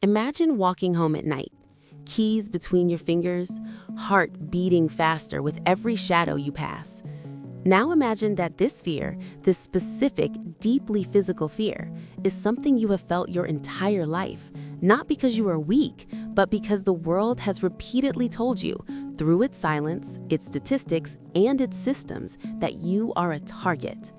Imagine walking home at night, keys between your fingers, heart beating faster with every shadow you pass. Now imagine that this fear, this specific, deeply physical fear, is something you have felt your entire life, not because you are weak, but because the world has repeatedly told you, through its silence, its statistics, and its systems, that you are a target.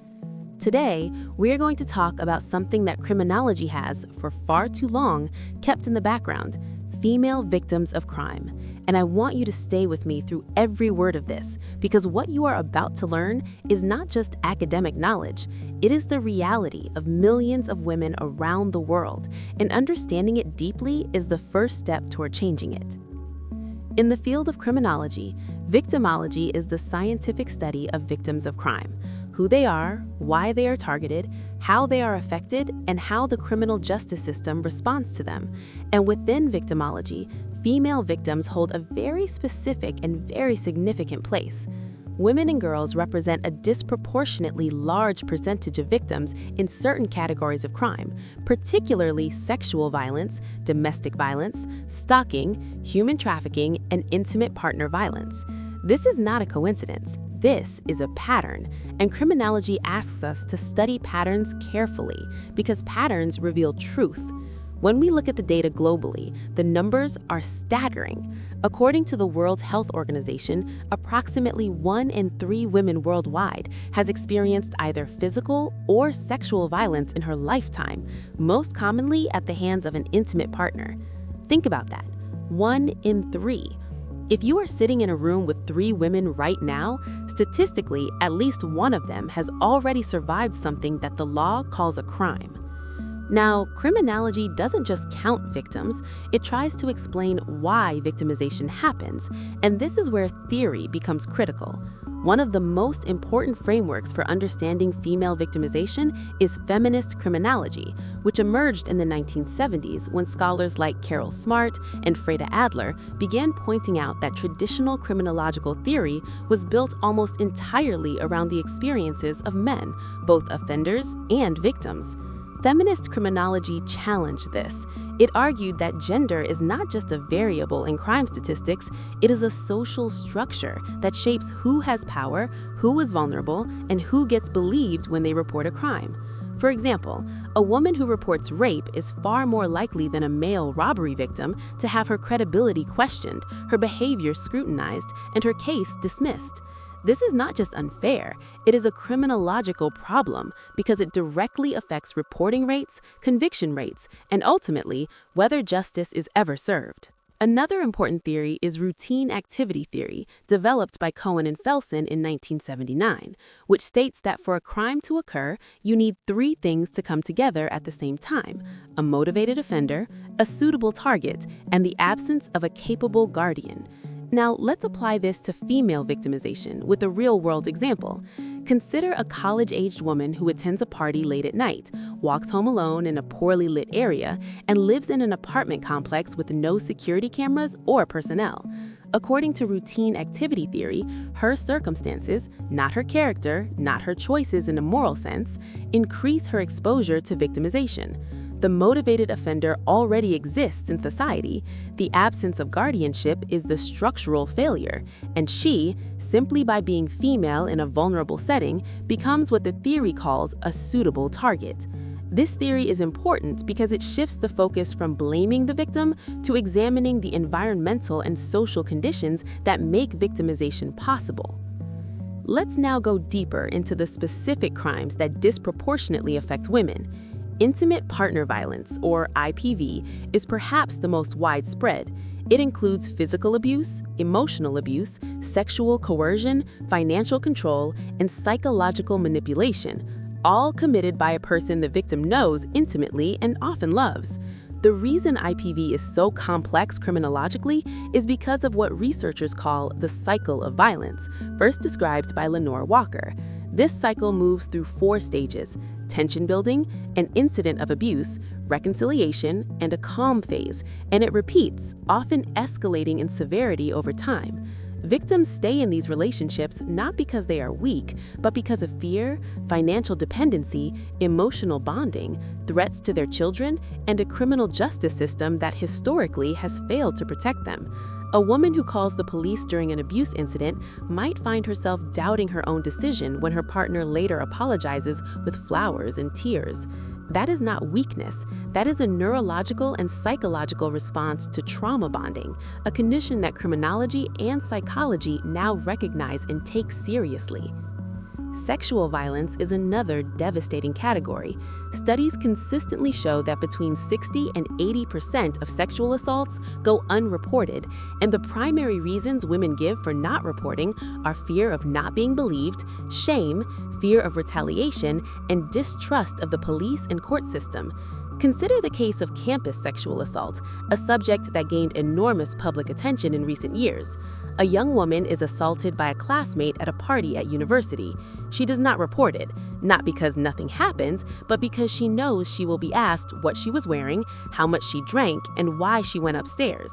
Today, we're going to talk about something that criminology has, for far too long, kept in the background: female victims of crime. And I want you to stay with me through every word of this, because what you are about to learn is not just academic knowledge, it is the reality of millions of women around the world, and understanding it deeply is the first step toward changing it. In the field of criminology, victimology is the scientific study of victims of crime: who they are, why they are targeted, how they are affected, and how the criminal justice system responds to them. And within victimology, female victims hold a very specific and very significant place. Women and girls represent a disproportionately large percentage of victims in certain categories of crime, particularly sexual violence, domestic violence, stalking, human trafficking, and intimate partner violence. This is not a coincidence. This is a pattern, and criminology asks us to study patterns carefully because patterns reveal truth. When we look at the data globally, the numbers are staggering. According to the World Health Organization, approximately 1 in 3 women worldwide has experienced either physical or sexual violence in her lifetime, most commonly at the hands of an intimate partner. Think about that. 1 in 3. If you are sitting in a room with 3 women right now, statistically, at least one of them has already survived something that the law calls a crime. Now, criminology doesn't just count victims, it tries to explain why victimization happens, and this is where theory becomes critical. One of the most important frameworks for understanding female victimization is feminist criminology, which emerged in the 1970s when scholars like Carol Smart and Freda Adler began pointing out that traditional criminological theory was built almost entirely around the experiences of men, both offenders and victims. Feminist criminology challenged this. It argued that gender is not just a variable in crime statistics, it is a social structure that shapes who has power, who is vulnerable, and who gets believed when they report a crime. For example, a woman who reports rape is far more likely than a male robbery victim to have her credibility questioned, her behavior scrutinized, and her case dismissed. This is not just unfair, it is a criminological problem because it directly affects reporting rates, conviction rates, and ultimately, whether justice is ever served. Another important theory is routine activity theory, developed by Cohen and Felsen in 1979, which states that for a crime to occur, you need 3 things to come together at the same time: a motivated offender, a suitable target, and the absence of a capable guardian. Now, let's apply this to female victimization with a real-world example. Consider a college-aged woman who attends a party late at night, walks home alone in a poorly lit area, and lives in an apartment complex with no security cameras or personnel. According to routine activity theory, her circumstances, not her character, not her choices in a moral sense, increase her exposure to victimization. The motivated offender already exists in society. The absence of guardianship is the structural failure, and she, simply by being female in a vulnerable setting, becomes what the theory calls a suitable target. This theory is important because it shifts the focus from blaming the victim to examining the environmental and social conditions that make victimization possible. Let's now go deeper into the specific crimes that disproportionately affect women. Intimate partner violence, or IPV, is perhaps the most widespread. It includes physical abuse, emotional abuse, sexual coercion, financial control, and psychological manipulation, all committed by a person the victim knows intimately and often loves. The reason IPV is so complex criminologically is because of what researchers call the cycle of violence, first described by Lenore Walker. This cycle moves through 4 stages: tension building, an incident of abuse, reconciliation, and a calm phase, and it repeats, often escalating in severity over time. Victims stay in these relationships not because they are weak, but because of fear, financial dependency, emotional bonding, threats to their children, and a criminal justice system that historically has failed to protect them. A woman who calls the police during an abuse incident might find herself doubting her own decision when her partner later apologizes with flowers and tears. That is not weakness. That is a neurological and psychological response to trauma bonding, a condition that criminology and psychology now recognize and take seriously. Sexual violence is another devastating category. Studies consistently show that between 60 and 80% of sexual assaults go unreported, and the primary reasons women give for not reporting are fear of not being believed, shame, fear of retaliation, and distrust of the police and court system. Consider the case of campus sexual assault, a subject that gained enormous public attention in recent years. A young woman is assaulted by a classmate at a party at university. She does not report it, not because nothing happens, but because she knows she will be asked what she was wearing, how much she drank, and why she went upstairs.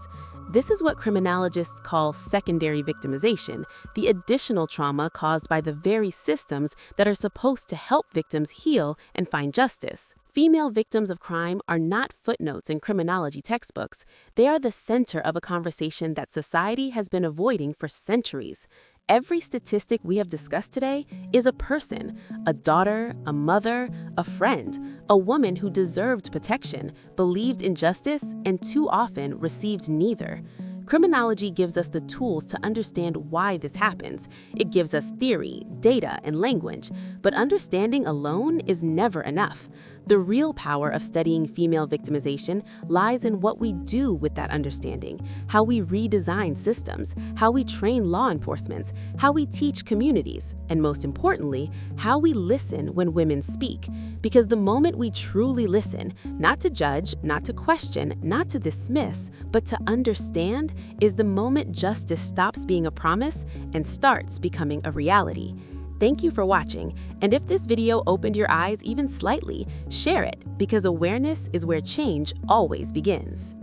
This is what criminologists call secondary victimization, the additional trauma caused by the very systems that are supposed to help victims heal and find justice. Female victims of crime are not footnotes in criminology textbooks. They are the center of a conversation that society has been avoiding for centuries. Every statistic we have discussed today is a person, a daughter, a mother, a friend, a woman who deserved protection, believed in justice, and too often received neither. Criminology gives us the tools to understand why this happens. It gives us theory, data, and language, but understanding alone is never enough. The real power of studying female victimization lies in what we do with that understanding, how we redesign systems, how we train law enforcement, how we teach communities, and most importantly, how we listen when women speak. Because the moment we truly listen, not to judge, not to question, not to dismiss, but to understand, is the moment justice stops being a promise and starts becoming a reality. Thank you for watching, and if this video opened your eyes even slightly, share it, because awareness is where change always begins.